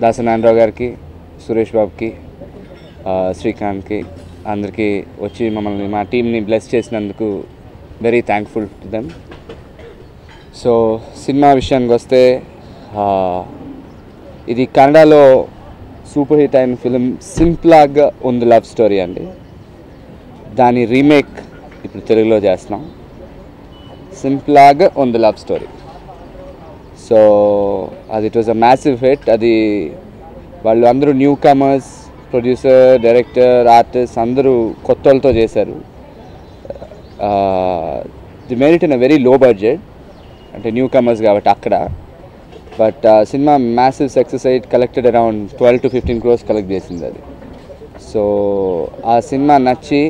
దాసనారాయణరావు గారికి, సురేష్ బాబుకి, శ్రీకాంత్కి అందరికీ వచ్చి మమ్మల్ని మా టీంని బ్లెస్ చేసినందుకు very thankful to them. So cinema విషయానికి వస్తే ఇది కన్నడలో సూపర్ హిట్ అయిన ఫిలిం సింప్లాగా ఉంది లవ్ స్టోరీ అండి. దాని రీమేక్ ఇప్పుడు తెలుగులో చేస్తున్నాం. సింప్లాగా ఉంది లవ్ స్టోరీ. సో అది it was a massive hit. అది వాళ్ళు అందరూ new comers, producer, director, artist అందరూ కొత్త వాళ్ళతో చేశారు. The made it in a very low budget, అంటే న్యూ కమర్స్ కాబట్టి అక్కడ. బట్ సినిమా మ్యాసివ్ సక్సెస్ అయ్యి collected around 12 to 15 crores collect చేసింది అది. సో ఆ సినిమా నచ్చి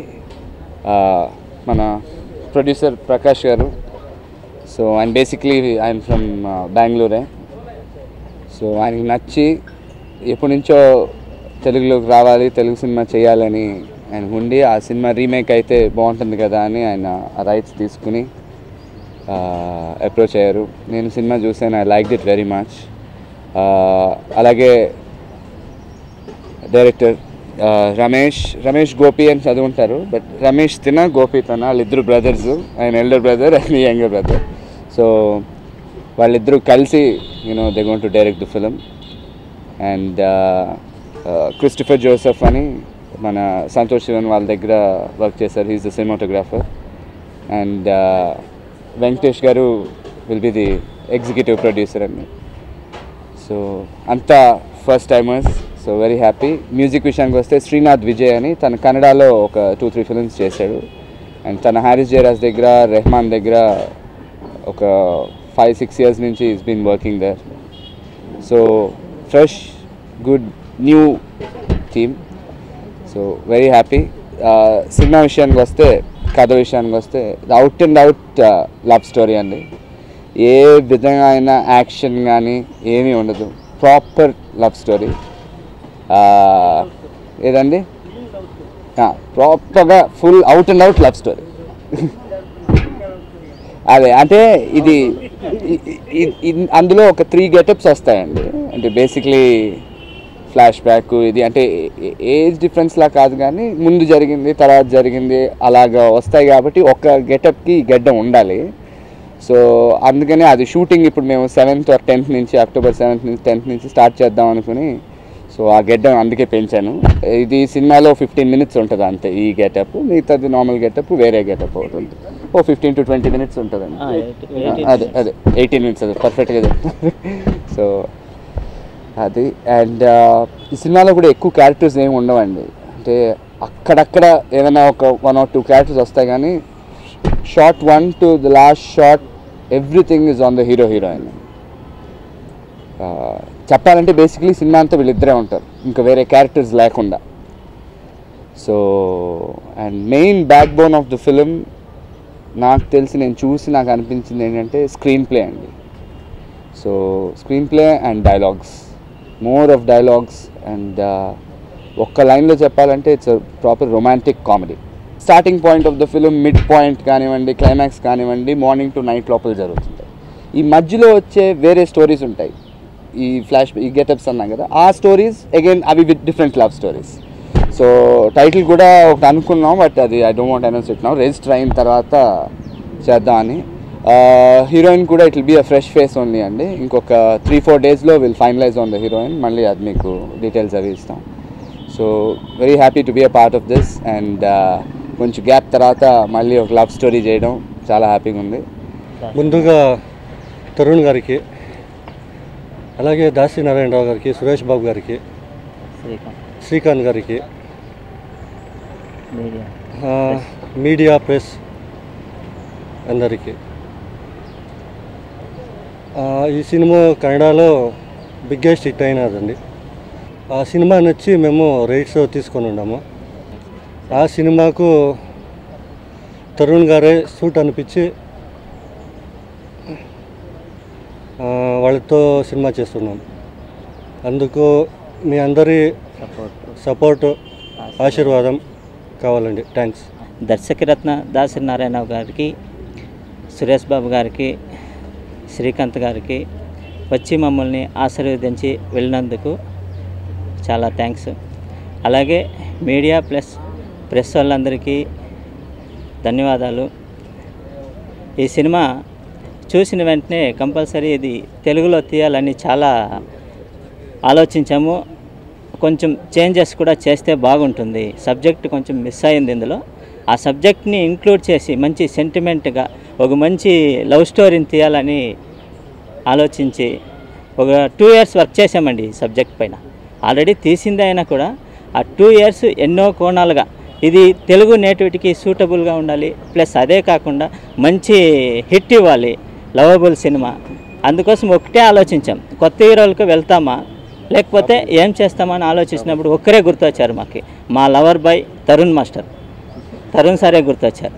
మన ప్రొడ్యూసర్ ప్రకాష్ గారు, సో ఆయన బేసిక్లీ ఆయన ఫ్రమ్ బెంగళూరే. సో ఆయనకి నచ్చి ఎప్పటి నుంచో తెలుగులోకి రావాలి, తెలుగు సినిమా చేయాలని ఆయన ఉండి ఆ సినిమా రీమేక్ అయితే బాగుంటుంది కదా అని ఆయన ఆ రైట్స్ తీసుకుని అప్రోచ్ అయ్యారు. నేను సినిమా చూసాను, I liked it very much. అలాగే డైరెక్టర్ రమేష్ గోపి అని చదువుంటారు, బట్ రమేష్ తిన, గోపి తన, వాళ్ళిద్దరు బ్రదర్స్. ఆయన ఎల్డర్ బ్రదర్, ఆయన యంగర్ బ్రదర్. సో వాళ్ళిద్దరూ కలిసి they going to direct the film. And Christopher Joseph అని మన సంతోష్ శివన్ వాళ్ళ దగ్గర వర్క్ చేశారు, he's the cinematographer. And Venkatesh garu will be the executive producer అండి. సో అంతా first timers, so very happy. Music విషయానికి వస్తే శ్రీనాథ్ విజయ్ అని తన కన్నడలో ఒక 2-3 ఫిల్మ్స్ చేశాడు. అండ్ తన హారిస్ జయరాజ్ దగ్గర, రెహమాన్ దగ్గర ఒక 5-6 years నుంచి is been working there. So fresh, good, new team. So very happy. Cinema విషయానికి వస్తే, కథ విషయానికి వస్తే out and out love story అండి. ఏ విధంగా అయినా యాక్షన్ కానీ ఏమీ ఉండదు, ప్రాపర్ లవ్ స్టోరీ. ఏదండి ప్రాపర్గా full out and out love story. అదే అంటే ఇది అందులో ఒక 3 గెటప్స్ వస్తాయండి. అంటే బేసిక్లీ ఫ్లాష్ బ్యాక్, ఇది అంటే ఏజ్ డిఫరెన్స్లా కాదు కానీ ముందు జరిగింది తర్వాత జరిగింది అలాగా వస్తాయి కాబట్టి ఒక గెటప్కి గడ్డం ఉండాలి. సో అందుకని అది షూటింగ్ ఇప్పుడు మేము 7th or 10th నుంచి, October 7th నుంచి 10th నుంచి స్టార్ట్ చేద్దాం అనుకుని, సో ఆ గెడ్డం అందుకే పెంచాను. ఇది సినిమాలో 15 minutes ఉంటుంది అంతే ఈ గెటప్. మిగతాది నార్మల్ గెటప్, వేరే గెటప్ అవుతుంది. 15 to 20 minutes ఉంటుందండి. అదే 18 minutes, అది పర్ఫెక్ట్గా చెప్తాను. సో అది. అండ్ ఈ సినిమాలో కూడా ఎక్కువ క్యారెక్టర్స్ ఏమి ఉండవండి. అంటే అక్కడక్కడ ఏదైనా ఒక 1 or 2 క్యారెక్టర్స్ వస్తాయి కానీ short 1 to the last shot everything is on the heroine. చెప్పాలంటే బేసిక్లీ సినిమా అంతా వీళ్ళిద్దరే ఉంటారు, ఇంకా వేరే క్యారెక్టర్స్ లేకుండా. So and main back bone of the film నాకు తెలిసి, నేను చూసి నాకు అనిపించింది ఏంటంటే స్క్రీన్ ప్లే అండి. So screen play and dialogues, more of dialogues. And ఒక్క లైన్లో చెప్పాలంటే it's proper romantic comedy. Starting point of the film, mid point కానివ్వండి, క్లైమాక్స్ కానివ్వండి, మార్నింగ్ టు నైట్ లోపల జరుగుతుంటాయి. ఈ మధ్యలో వచ్చే వేరే స్టోరీస్ ఉంటాయి, ఈ గెటప్స్ అన్నాం కదా, ఆ స్టోరీస్ అగైన్ అవి with different love stories. So title కూడా ఒకటి అనుకున్నాం, బట్ అది I don't want announce it now. Register అయిన తర్వాత చేద్దామని. హీరోయిన్ కూడా it will be a fresh face only అండి. ఇంకొక 3-4 daysలో will finalize on the heroine. మళ్ళీ అది మీకు డీటెయిల్స్ అవి ఇస్తాం. So very happy to be a part of this. And కొంచెం గ్యాప్ తర్వాత మళ్ళీ ఒక లవ్ స్టోరీ చేయడం చాలా హ్యాపీగా ఉంది. ముందుగా తరుణ్ గారికి, అలాగే దాసనారాయణరావు గారికి, సురేష్ బాబు గారికి, శ్రీకాంత్ గారికి, మీడియా ప్రెస్ అందరికీ. ఈ సినిమా కన్నడలో బిగ్గెస్ట్ హిట్ అయినదండి. ఆ సినిమా నచ్చి మేము రైట్స్ తీసుకొని ఉన్నాము. ఆ సినిమాకు తరుణ్ గారే సూట్ అనిపించి వాళ్ళతో సినిమా చేస్తున్నాం. అందుకు మీ అందరి సపోర్టు, ఆశీర్వాదం కావాలండి. థ్యాంక్స్. దర్శకరత్న దాసనారాయణరావు గారికి, సురేష్ బాబు గారికి, శ్రీకాంత్ గారికి వచ్చి మమ్మల్ని ఆశీర్వదించి వెళ్ళినందుకు చాలా థ్యాంక్స్. అలాగే మీడియా ప్లస్ ప్రెస్ వాళ్ళందరికీ ధన్యవాదాలు. ఈ సినిమా చూసిన వెంటనే కంపల్సరీ ఇది తెలుగులో తీయాలని చాలా ఆలోచించాము. కొంచెం చేంజెస్ కూడా చేస్తే బాగుంటుంది. సబ్జెక్ట్ కొంచెం మిస్ అయింది ఇందులో. ఆ సబ్జెక్ట్ని ఇంక్లూడ్ చేసి మంచి సెంటిమెంట్గా ఒక మంచి లవ్ స్టోరీని తీయాలని ఆలోచించి ఒక 2 years వర్క్ చేసామండి ఈ సబ్జెక్ట్ పైన. ఆల్రెడీ తీసింది అయినా కూడా ఆ 2 years ఎన్నో కోణాలుగా ఇది తెలుగు నేటివిటీకి సూటబుల్గా ఉండాలి, ప్లస్ అదే కాకుండా మంచి హిట్ ఇవ్వాలి, లవబుల్ సినిమా. అందుకోసం ఒకటే ఆలోచించాం, కొత్త హీరోలకు వెళ్తామా లేకపోతే ఏం చేస్తామని ఆలోచించినప్పుడు ఒక్కరే గుర్తొచ్చారు మాకు, మా లవర్ బాయ్ తరుణ్ సారే గుర్తొచ్చారు.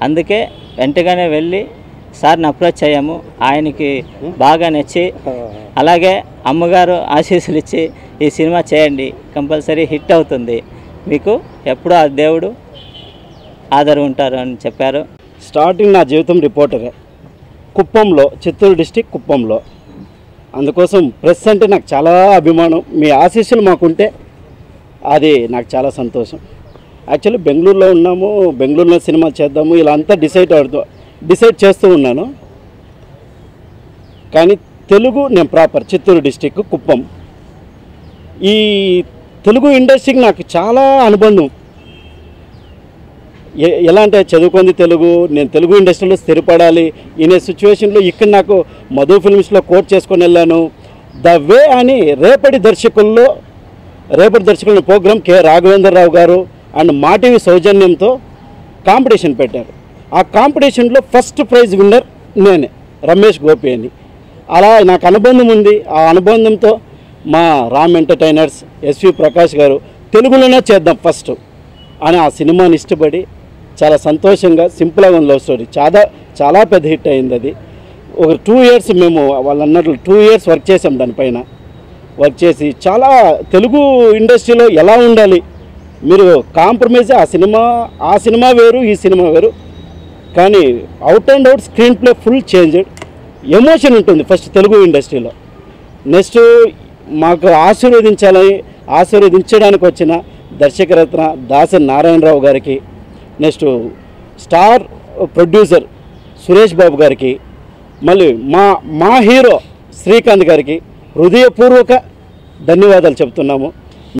అందుకే వెంటనే వెళ్ళి సార్ని అప్రోచ్ అయ్యాము. ఆయనకి బాగా నచ్చి అలాగే అమ్మగారు ఆశీస్సులు ఇచ్చి ఈ సినిమా చేయండి, కంపల్సరీ హిట్ అవుతుంది, మీకు ఎప్పుడూ ఆ దేవుడు ఆదరు ఉంటారు అని చెప్పారు. స్టార్టింగ్ నా జీవితం రిపోర్టరే, కుప్పంలో, చిత్తూరు డిస్టిక్ కుప్పంలో. అందుకోసం ప్రెస్ అంటే నాకు చాలా అభిమానం. మీ ఆశీస్సులు మాకుంటే అది నాకు చాలా సంతోషం. యాక్చువల్లీ బెంగళూరులో ఉన్నాము, బెంగళూరులో సినిమా చేద్దాము ఇలా అంతా డిసైడ్ చేస్తూ ఉన్నాను. కానీ తెలుగు నేను ప్రాపర్ చిత్తూరు డిస్టిక్ కుప్పం. ఈ తెలుగు ఇండస్ట్రీకి నాకు చాలా అనుబంధం. ఎలా అంటే చదువుకుంది తెలుగు, నేను తెలుగు ఇండస్ట్రీలో స్థిరపడాలి ఇనే సిచ్యువేషన్లో ఇక్కడ నాకు మధు ఫిల్మ్స్లో కోట్ చేసుకొని వెళ్ళాను. ద వే అని రేపటి దర్శకుల్లో ప్రోగ్రాం కె రాఘవేంద్రరావు గారు అండ్ మా టీవీ సౌజన్యంతో కాంపిటీషన్ పెట్టారు. ఆ కాంపిటీషన్లో ఫస్ట్ ప్రైజ్ విన్నర్ నేనే, రమేష్ గోపి అని. అలా నాకు అనుబంధం ఉంది. ఆ అనుబంధంతో మా రామ్ ఎంటర్టైనర్స్ ఎస్వి ప్రకాష్ గారు తెలుగులోనే చేద్దాం ఫస్ట్ అని ఆ సినిమాని ఇష్టపడి చాలా సంతోషంగా సింపుల్గా ఉంది లవ్ స్టోరీ. చాలా పెద్ద హిట్ అయింది అది. ఒక 2 years మేము వాళ్ళు అన్నట్లు 2 years వర్క్ చేసాం దానిపైన. వర్క్ చేసి చాలా తెలుగు ఇండస్ట్రీలో ఎలా ఉండాలి, మీరు కాంప్రమైజ్ ఆ సినిమా వేరు ఈ సినిమా వేరు, కానీ out and out screen play full changed. Emotion ఉంటుంది ఫస్ట్ తెలుగు ఇండస్ట్రీలో. నెక్స్ట్ మాకు ఆశీర్వదించడానికి వచ్చిన దర్శకరత్న దాసరి నారాయణరావు గారికి, next star producer Suresh Babu గారికి, మళ్ళీ మా హీరో శ్రీకాంత్ గారికి హృదయపూర్వక ధన్యవాదాలు చెప్తున్నాము.